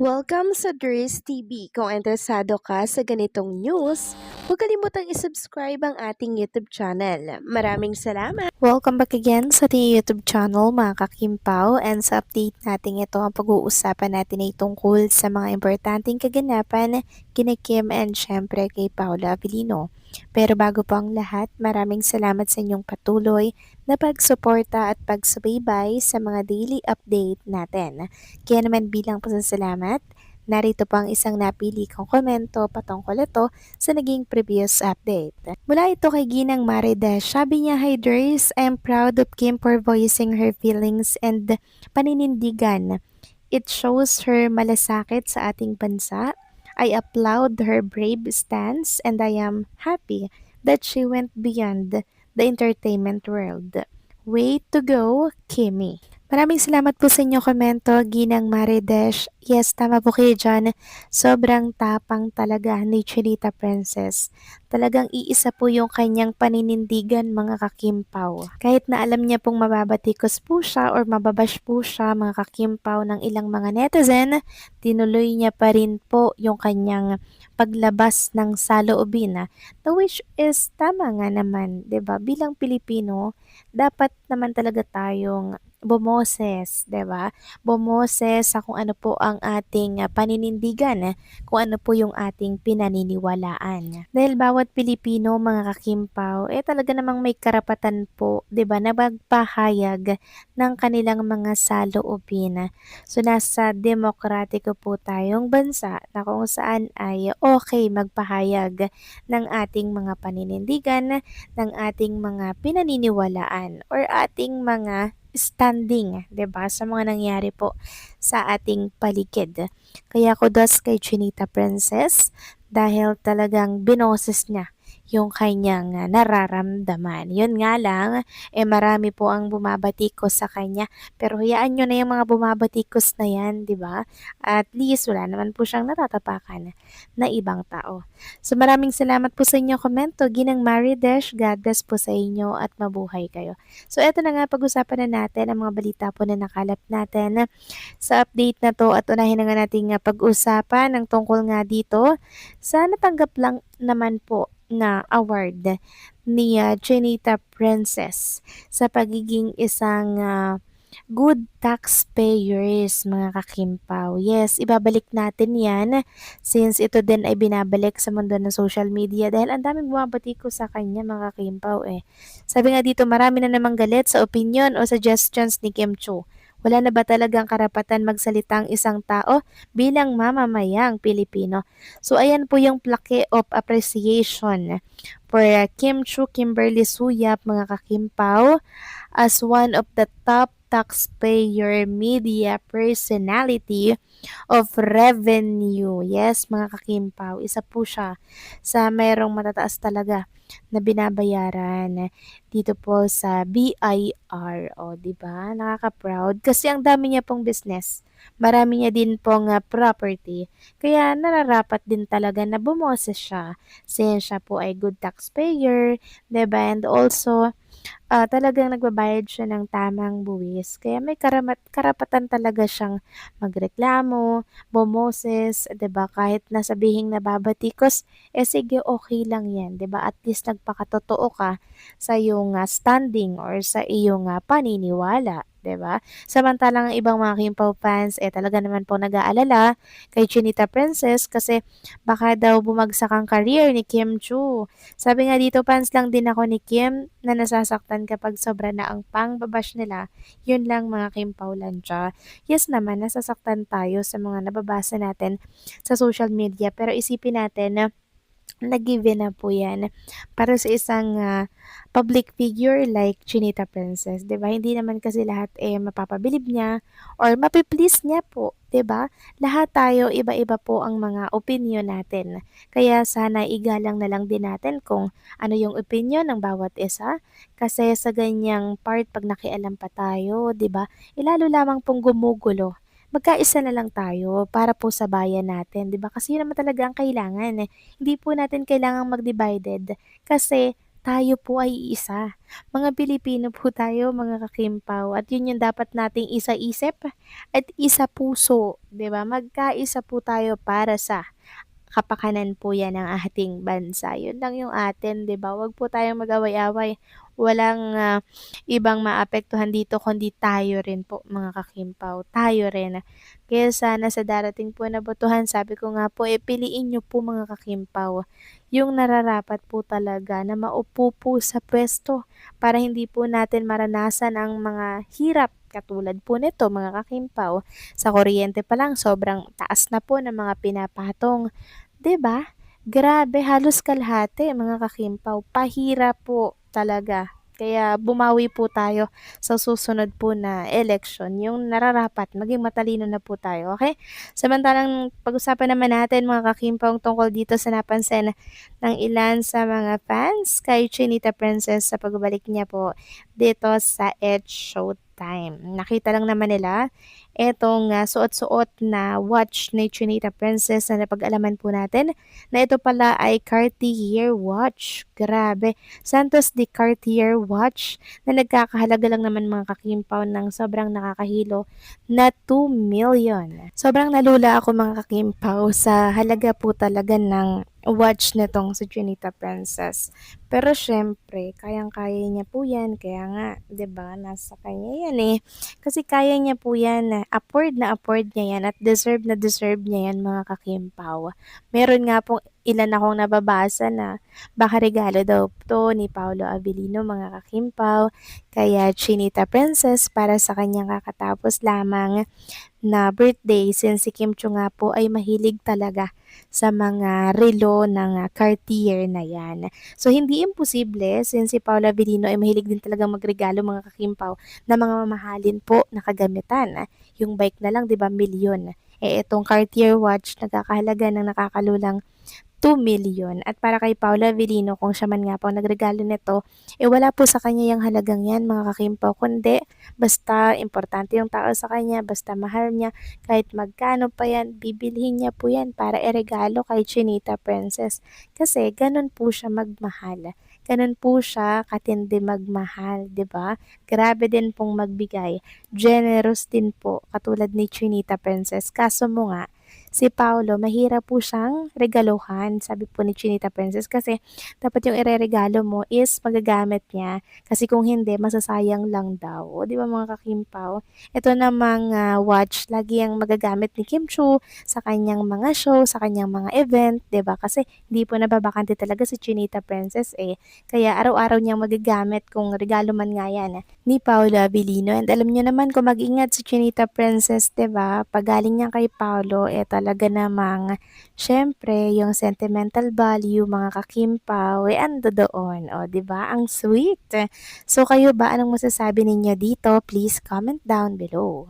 Welcome sa Dries TV. Kung interesado ka sa ganitong news, huwag kalimutang isubscribe ang ating YouTube channel. Maraming salamat! Welcome back again sa ating YouTube channel mga kakimpaw, and sa update natin ito ang pag-uusapan natin ay tungkol sa mga importanteng kaganapan kina Kim and syempre kay Paula Avellino. Pero bago po ang lahat, maraming salamat sa inyong patuloy na pagsuporta at pagsubaybay sa mga daily update natin. Kaya naman bilang pasasalamat, narito po ang isang napili kong komento patungkol ito sa naging previous update. Mula ito kay Ginang Marides, sabi niya, "Hi Dres, I am proud of Kim for voicing her feelings and paninindigan. It shows her malasakit sa ating bansa. I applaud her brave stance and I am happy that she went beyond the entertainment world. Way to go, Kimmy." Maraming salamat po sa inyong komento, Ginang Marides. Yes, tama po kayo dyan. Sobrang tapang talaga ni Chinita Princess. Talagang iisa po yung kanyang paninindigan, mga kakimpaw. Kahit na alam niya pong mababatikos po siya or mababash po siya, mga kakimpaw, ng ilang mga netizen, tinuloy niya pa rin po yung kanyang paglabas ng saloobin, the which is tama nga naman, 'di ba? Bilang Pilipino, dapat naman talaga tayong bumoses, 'di ba? Bumoses sa kung ano po ang ating paninindigan, kung ano po yung ating pinaniniwalaan. Dahil bawat Pilipino, mga kakimpaw, talaga namang may karapatan po, 'di ba, na magpahayag ng kanilang mga saloobin. So nasa demokratiko po tayong bansa na kung saan ay okay magpahayag ng ating mga paninindigan, ng ating mga pinaniniwalaan or ating mga standing, 'di ba, sa mga nangyari po sa ating paligid. Kaya kudos kay Chinita Princess dahil talagang binoses niya yung kanyang nararamdaman. Yun nga lang, marami po ang bumabatikos sa kanya. Pero hayaan nyo na yung mga bumabatikos na yan, di ba? At least wala naman po siyang natatapakan na ibang tao. So maraming salamat po sa inyong komento. Ginang Maridesh, God bless po sa inyo at mabuhay kayo. So eto na nga, pag-usapan na natin ang mga balita po na nakalap natin sa update na to, at unahin na nga natin pag-usapan ng tungkol nga dito sa natanggap lang naman po na award ni Chinita Princess sa pagiging isang good taxpayers, mga kakimpaw. Yes, ibabalik natin yan since ito din ay binabalik sa mundo ng social media dahil ang daming bumabati ko sa kanya, mga kakimpaw Sabi nga dito, marami na namang galit sa opinion o suggestions ni Kim Chiu. Wala na ba talagang karapatan magsalita ang isang tao bilang mamamayang Pilipino? So ayan po yung plaque of appreciation for Kim Chiu Kimberly Suyap, mga kakimpaw, as one of the top taxpayer media personality of revenue. Yes, mga kakimpaw, isa po siya sa merong matataas talaga na binabayaran dito po sa BIR. O, di ba? Nakaka-proud kasi ang dami niya pong business. Marami niya din pong property. Kaya nararapat din talaga na bumoses siya since siya po ay good taxpayer, di ba? And also, talagang nagbabayad siya ng tamang buwis. Kaya may karapatan talaga siyang magreklamo, bumoses, 'di ba? Kahit na sabihing nababatikos, sige, okay lang 'yan, 'di ba? At least nagpakatotoo ka sa iyong standing or sa iyong paniniwala. 'Di ba? Samantalang ang ibang mga Kimpaw fans talaga naman po nag-aalala kay Chinita Princess kasi baka daw bumagsak ang career ni Kim Chiu. Sabi nga dito, fans lang din ako ni Kim na nasasaktan kapag sobra na ang pangbabash nila. Yun lang, mga Kimpaw Lansya. Yes naman, nasasaktan tayo sa mga nababasa natin sa social media, pero isipin natin na na-given na po yan para sa isang public figure like Chinita Princess, 'di ba? Hindi naman kasi lahat mapapabilib niya or mapi-please niya po, 'di ba? Lahat tayo iba-iba po ang mga opinion natin. Kaya sana igalang na lang din natin kung ano yung opinion ng bawat isa kasi sa ganyang part pag nakialam pa tayo, 'di ba? Ilalo lamang pong gumugulo. Magkaisa na lang tayo para po sa bayan natin, 'di ba? Kasi yun naman talaga ang kailangan. Hindi po natin kailangang mag-divided kasi tayo po ay isa. Mga Pilipino po tayo, mga kakimpaw, at yun yung dapat nating isa-isip at isa-puso, 'di ba? Magkaisa po tayo para sa kapakanan po 'yan ng ating bansa. Yun lang yung atin, 'di ba? Huwag po tayong mag-away-away. Walang, ibang maapektuhan dito kundi tayo rin po, mga kakimpaw, tayo rin. Kaya sana sa darating po na botohan, sabi ko nga po, piliin niyo po, mga kakimpaw, yung nararapat po talaga na maupo po sa puwesto para hindi po natin maranasan ang mga hirap katulad po nito, mga kakimpaw. Sa kuryente pa lang sobrang taas na po ng mga pinapatong. 'Di ba? Grabe, halos kalahati, mga kakimpaw, pahirap po talaga. Kaya bumawi po tayo sa susunod po na eleksyon, yung nararapat maging matalino na po tayo, okay? Samantalang pag-usapan naman natin, mga kakimpaw, tungkol dito sa napansin ng ilan sa mga fans kay Chinita Princess sa pagbabalik niya po dito sa Edge Showtime. Nakita lang naman nila etong, suot-suot na watch ni Chinita Princess na napag-alaman po natin na ito pala ay Cartier watch. Grabe, Santos de Cartier watch na nagkakahalaga lang naman, mga kakimpaw, ng sobrang nakakahilo na 2 million. Sobrang nalula ako, mga kakimpaw, sa halaga po talaga ng watch nitong si Chinita Princess. Pero syempre, kayang-kaya niya po yan. Kaya nga, 'di ba, nasa kanya yan eh. Kasi kaya niya po yan, na afford niya yan at na deserve niya yan, mga kakimpaw. Meron nga pong ilan akong nababasa na baka regalo daw to ni Paolo Abilino, mga kakimpaw, kaya Chinita Princess para sa kanyang kakatapos lamang na birthday, since si Kim Chiu nga po ay mahilig talaga sa mga relo ng Cartier na yan. So hindi imposible, since si Paula Avellino ay mahilig din talagang magregalo, mga kakimpaw, na mga mamahalin po na kagamitan. Yung bike na lang, 'di ba, milyon. Itong Cartier watch nagkakahalaga ng nakakalulang 2 million. At para kay Paula Avellino, kung siya man nga po nagregalo nito, wala po sa kanya yung halagang yan, mga kakimpaw, kundi basta importante yung tao sa kanya, basta mahal niya, kahit magkano pa yan, bibilhin niya po yan para iregalo kay Chinita Princess. Kasi ganun po siya magmahal. Ganun po siya katindi magmahal, 'di ba? Grabe din pong magbigay. Generous din po, katulad ni Chinita Princess. Kaso mo nga, si Paolo, mahirap po siyang regaluhan, sabi po ni Chinita Princess, kasi dapat yung ireregalo mo is magagamit niya. Kasi kung hindi, masasayang lang daw. O, di ba, mga kakimpaw? Ito namang watch, lagi ang magagamit ni Kim Chu sa kanyang mga show, sa kanyang mga event, di ba? Kasi hindi po nababakante talaga si Chinita Princess eh. Kaya araw-araw niyang magagamit kung regalo man nga yan ni Paolo Abilino. And alam niyo naman kung mag-ingat si Chinita Princess, 'di ba? Pag galing niya kay Paolo, talaga namang syempre yung sentimental value, mga kakimpaw, ando doon. O, 'di ba? Ang sweet. So kayo ba, anong masasabi ninyo dito? Please comment down below.